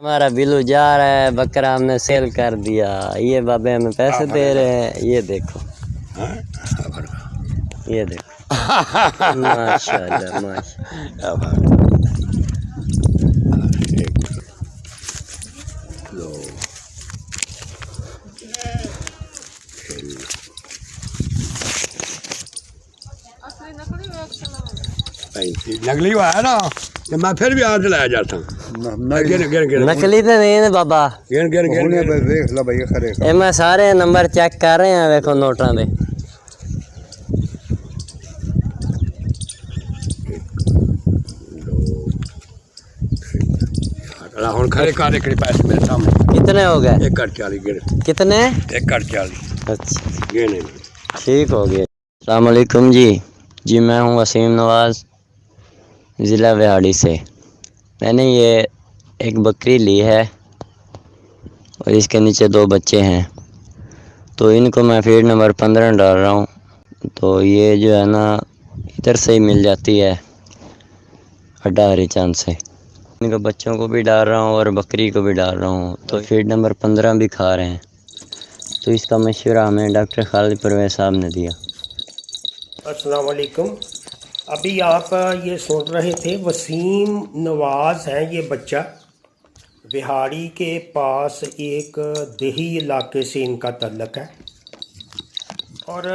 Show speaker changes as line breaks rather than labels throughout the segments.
हमारा बिल्लू जा रहा है, बकरा हमने सेल कर दिया। ये बाबे हमें पैसे दे रहे हैं। ये देखो, ये देखो। माशाल्लाह माशाल्लाह।
नकली हुआ है ना, तो मैं फिर भी आज लाया जाता हूँ।
नकली तो नहीं है बाबा।
गिन गिन गिन
देख लो भाई खरे
ये मैं सारे नंबर चेक कर रहे हैं, देखो नोटा दे।
हम खरे काले पैसे मेरे सामने
कितने हो गए?
1.40 गिन।
कितने?
1.40।
अच्छा
गिन
ठीक हो गया। अस्सलाम वालेकुम जी मैं हूँ वसीम नवाज़, ज़िला विहाड़ी से। मैंने ये एक बकरी ली है और इसके नीचे 2 बच्चे हैं, तो इनको मैं फीड नंबर 15 डाल रहा हूँ। तो ये जो है ना, इधर से ही मिल जाती है अड्डा हरी चांद से। इनको बच्चों को भी डाल रहा हूँ और बकरी को भी डाल रहा हूँ, तो फीड नंबर 15 भी खा रहे हैं। तो इसका मशवरा हमें डॉक्टर खालिद परवेज़ साहब ने दिया।
अस्सलाम वालेकुम। अभी आप ये सुन रहे थे, वसीम नवाज़ हैं ये बच्चा। बिहाड़ी के पास एक देही इलाके से इनका तल्लक है और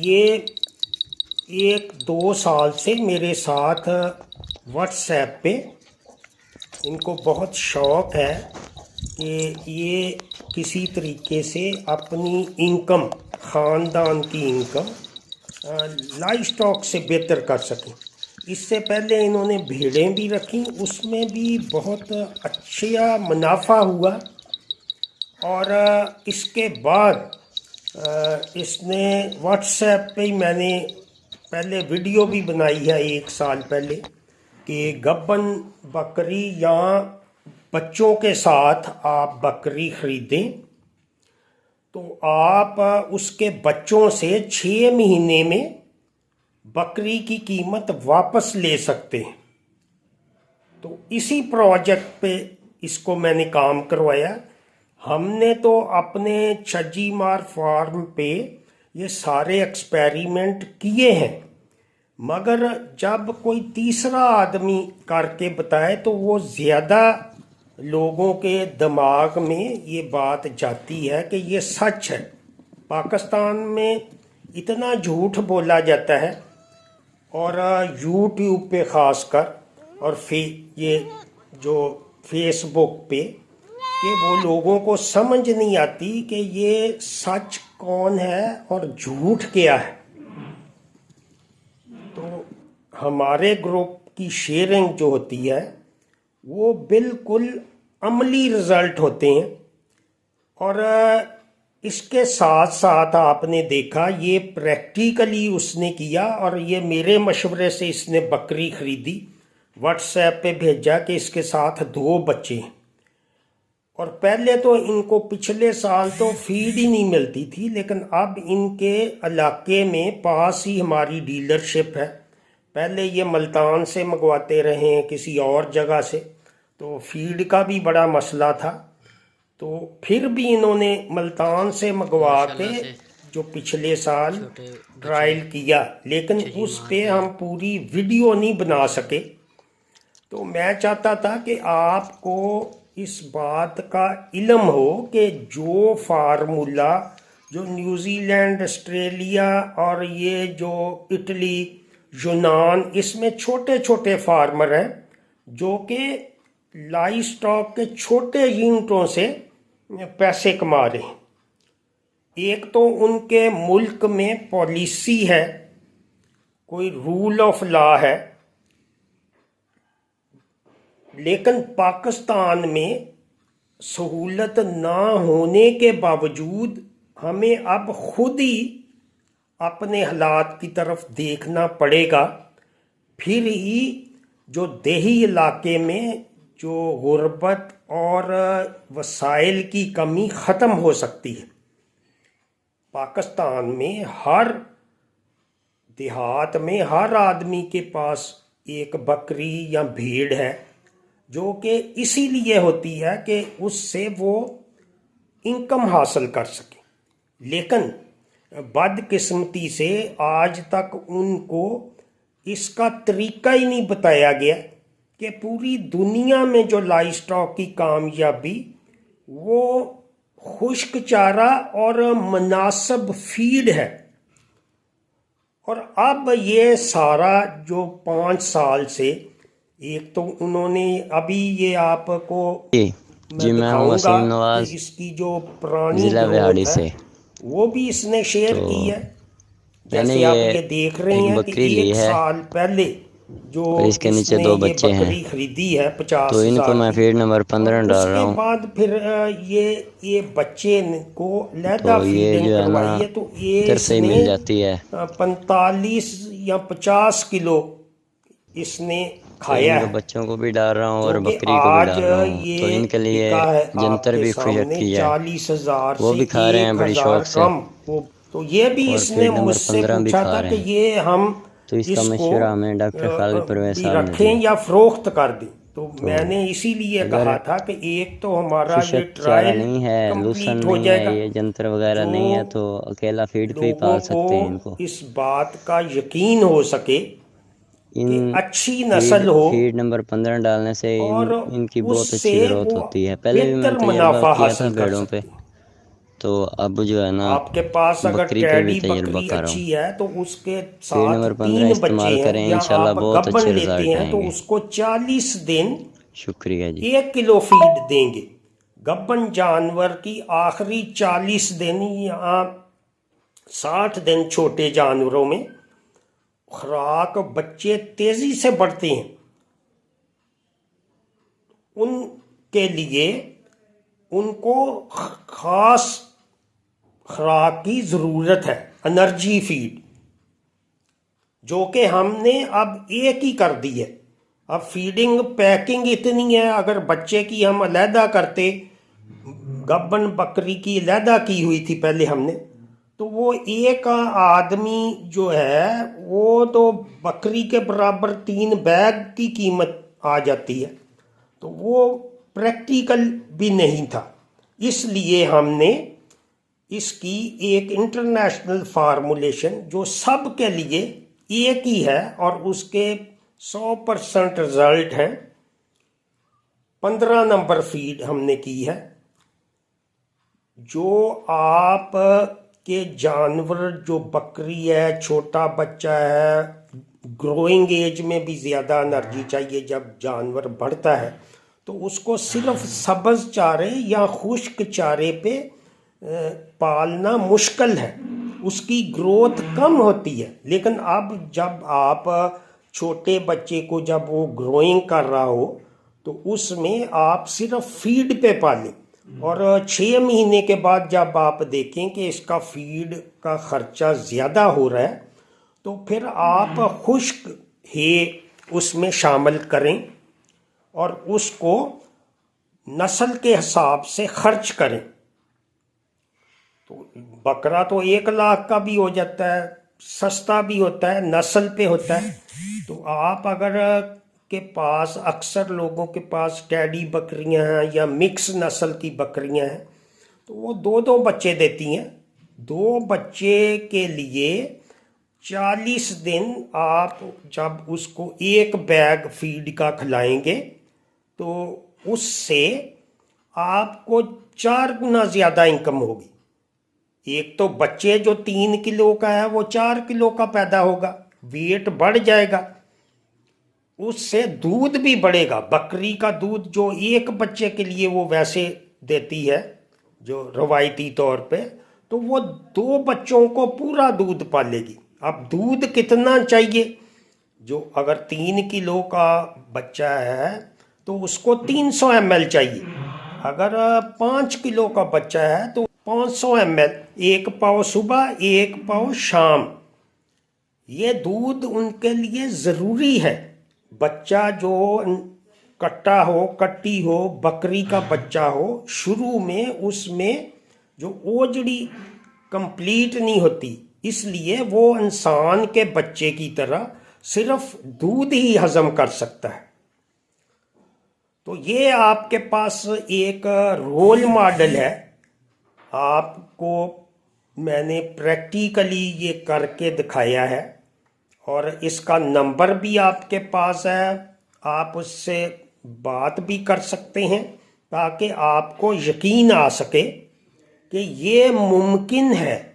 ये 1-2 साल से मेरे साथ व्हाट्सएप पे इनको बहुत शौक़ है कि ये किसी तरीके से अपनी इनकम, ख़ानदान की इनकम लाइव स्टॉक से बेहतर कर सकें। इससे पहले इन्होंने भेड़ें भी रखी, उसमें भी बहुत अच्छा मुनाफा हुआ। और इसके बाद इसने व्हाट्सएप पे ही, मैंने पहले वीडियो भी बनाई है 1 साल पहले कि गब्बन बकरी या बच्चों के साथ आप बकरी ख़रीदें तो आप उसके बच्चों से 6 महीने में बकरी की कीमत वापस ले सकते हैं। तो इसी प्रोजेक्ट पे इसको मैंने काम करवाया। हमने तो अपने छज्जीमार फार्म पे ये सारे एक्सपेरिमेंट किए हैं, मगर जब कोई तीसरा आदमी करके बताए तो वो ज़्यादा लोगों के दिमाग में ये बात जाती है कि ये सच है। पाकिस्तान में इतना झूठ बोला जाता है और यूट्यूब पे ख़ासकर और ये जो फेसबुक पे, कि वो लोगों को समझ नहीं आती कि ये सच कौन है और झूठ क्या है। तो हमारे ग्रुप की शेयरिंग जो होती है वो बिल्कुल अमली रिज़ल्ट होते हैं। और इसके साथ साथ आपने देखा ये प्रैक्टिकली उसने किया और ये मेरे मशवरे से इसने बकरी ख़रीदी, व्हाट्सएप पे भेजा कि इसके साथ 2 बच्चे हैं। और पहले तो इनको पिछले साल तो फीड ही नहीं मिलती थी, लेकिन अब इनके इलाके में पास ही हमारी डीलरशिप है। पहले ये मुल्तान से मंगवाते रहे हैं, किसी और जगह से, तो फीड का भी बड़ा मसला था। तो फिर भी इन्होंने मुल्तान से मंगवा के जो पिछले साल ट्रायल किया, लेकिन उस पे हम पूरी वीडियो नहीं बना सके। तो मैं चाहता था कि आपको इस बात का इल्म हो कि जो फार्मूला जो न्यूजीलैंड, ऑस्ट्रेलिया और ये जो इटली, यूनान, इसमें छोटे छोटे फार्मर हैं जो कि लाइव स्टॉक के छोटे यूनिटों से पैसे कमा रहे हैं। एक तो उनके मुल्क में पॉलिसी है, कोई रूल ऑफ लॉ है, लेकिन पाकिस्तान में सहूलत ना होने के बावजूद हमें अब खुद ही अपने हालात की तरफ देखना पड़ेगा। फिर ही जो देही इलाके में जो गुर्बत और वसाइल की कमी ख़त्म हो सकती है। पाकिस्तान में हर देहात में हर आदमी के पास एक बकरी या भेड़ है। जो कि इसीलिए होती है कि उससे वो इनकम हासिल कर सके। लेकिन बदकिस्मती से आज तक उनको इसका तरीका ही नहीं बताया गया कि पूरी दुनिया में जो लाइव स्टॉक की कामयाबी वो खुश्क चारा और मुनासिब फीड है। और अब ये सारा जो 5 साल से, एक तो उन्होंने अभी ये आपको
जी मैं हूँ
दिखाऊंगा
वसीम
कि
नवाज,
इसकी जो पुरानी
ज़िला
ग्रोथ
व्याहाड़ी
है
से।
वो भी इसने शेयर
तो
की है।
मैंने
जैसे आप ये देख रहे
एक
हैं
बकरी
कि
ली
1
है
साल पहले जो
और इसके नीचे
इसने
2
ये
बच्चे हैं।
बकरी खरीदी है
तो
50,000
इनको मैं
की,
फीड नंबर 15
और
डाल रहा
उसके
हूँ।
बाद फिर ये बच्चे को लैदा
तो ये
फीडिंग
जो है ना
करवाई है, तो ये
इधर से ही
इसने
मिल जाती है।
45 या 50 किलो इसने
तो
खाया
इनको
है,
बच्चों को भी डाल रहा हूँ
जो
और
कि
बकरी को भी
आज
डाल रहा हूँ।
ये
तो इनके लिए
बिका है
जंतर
आपके
भी फिट
सामने
की है,
40,000
वो
से
भी खा रहे हैं बड़ी
1,000
शौक से।
कम। वो तो ये भी
और
इसने
फीड नंबर
मुझसे
15 भी
पूछा
खा
था
रहे
कि
हैं।
ये हम
तो इसका
इसको
मशवरा हमें डॉक्टर खालिद परवेज
भी
साहब ने
रखें
दिया।
या फरोख्त कर दें। तो
तो
मैंने इसीलिए
अगर
कहा था कि एक तो हमारा ये
खुशक चारा
ट्रायल
नहीं है, लूसन
कंप्लीट हो
नहीं है,
जाएगा,
ये जंतर वगैरह
जो
नहीं है, तो अकेला फीड पे ही
लोगों
पाल
को
सकते हैं इनको।
इस बात का यकीन हो सके कि
इन
अच्छी
फीड
नस्ल हो
फीड नंबर 15 डालने से
और
इनकी बहुत
उससे
अच्छी ग्रोथ
वो
होती है। पहले भी मैंने
बेहतर
तजर्बा
मुनाफा
किया था
हासिल कर
भेड़ों पे,
सकते हैं।
तो अब जो है ना
आपके पास अगर
बकरी पे भी
टैडी
तजर्बा
बकरी
कर रहा हूँ।
अच्छी है तो उसके
फीड
साथ
नंबर 15
3 बच्चे
इस्तेमाल
हैं,
करें,
या
इंशाल्लाह
आप
बहुत
गब्बन
अच्छे
लेते
रिजल्ट
हैं तो
आएंगे।
उसको 40 दिन
शुक्रिया जी।
1 किलो फीड देंगे। गब्बन जानवर की आखिरी 40 दिन या 60 दिन छोटे जानवरों में खुराक बच्चे तेजी से बढ़ते हैं, उनके लिए उनको खास खुराक की ज़रूरत है, एनर्जी फीड, जो कि हमने अब एक ही कर दी है। अब फीडिंग पैकिंग इतनी है, अगर बच्चे की हम अलहदा करते, गब्बन बकरी की अलहदा की हुई थी पहले हमने, तो वो एक आदमी जो है वो तो बकरी के बराबर 3 बैग की कीमत आ जाती है, तो वो प्रैक्टिकल भी नहीं था। इसलिए हमने इसकी एक इंटरनेशनल फार्मूलेशन जो सब के लिए एक ही है और उसके 100% रिजल्ट हैं, 15 नंबर फीड हमने की है। जो आप के जानवर, जो बकरी है, छोटा बच्चा है, ग्रोइंग एज में भी ज़्यादा एनर्जी चाहिए जब जानवर बढ़ता है, तो उसको सिर्फ सब्ज़ चारे या खुश्क चारे पे पालना मुश्किल है, उसकी ग्रोथ कम होती है। लेकिन अब जब आप छोटे बच्चे को जब वो ग्रोइंग कर रहा हो तो उसमें आप सिर्फ फीड पे पालें, और 6 महीने के बाद जब आप देखें कि इसका फीड का ख़र्चा ज़्यादा हो रहा है तो फिर आप खुश्क है उसमें शामिल करें और उसको नस्ल के हिसाब से खर्च करें। तो बकरा तो 1 लाख का भी हो जाता है, सस्ता भी होता है, नस्ल पे होता है। तो आप अगर के पास, अक्सर लोगों के पास टैडी बकरियां हैं या मिक्स नस्ल की बकरियां हैं, तो वो 2-2 बच्चे देती हैं। 2 बच्चे के लिए 40 दिन आप जब उसको 1 बैग फीड का खिलाएंगे तो उससे आपको 4 गुना ज़्यादा इनकम होगी। एक तो बच्चे जो 3 किलो का है वो 4 किलो का पैदा होगा, वेट बढ़ जाएगा, उससे दूध भी बढ़ेगा। बकरी का दूध जो एक बच्चे के लिए वो वैसे देती है जो रवायती तौर पे, तो वो 2 बच्चों को पूरा दूध पालेगी। अब दूध कितना चाहिए, जो अगर 3 किलो का बच्चा है तो उसको 300 ml चाहिए, अगर 5 किलो का बच्चा है तो 500 ml, 1 पाव सुबह 1 पाव शाम, ये दूध उनके लिए ज़रूरी है। बच्चा जो कट्टा हो, कट्टी हो, बकरी का बच्चा हो, शुरू में उसमें जो ओजड़ी कंप्लीट नहीं होती, इसलिए वो इंसान के बच्चे की तरह सिर्फ दूध ही हजम कर सकता है। तो ये आपके पास एक रोल मॉडल है, आपको मैंने प्रैक्टिकली ये करके दिखाया है और इसका नंबर भी आपके पास है, आप उससे बात भी कर सकते हैं ताकि आपको यकीन आ सके कि ये मुमकिन है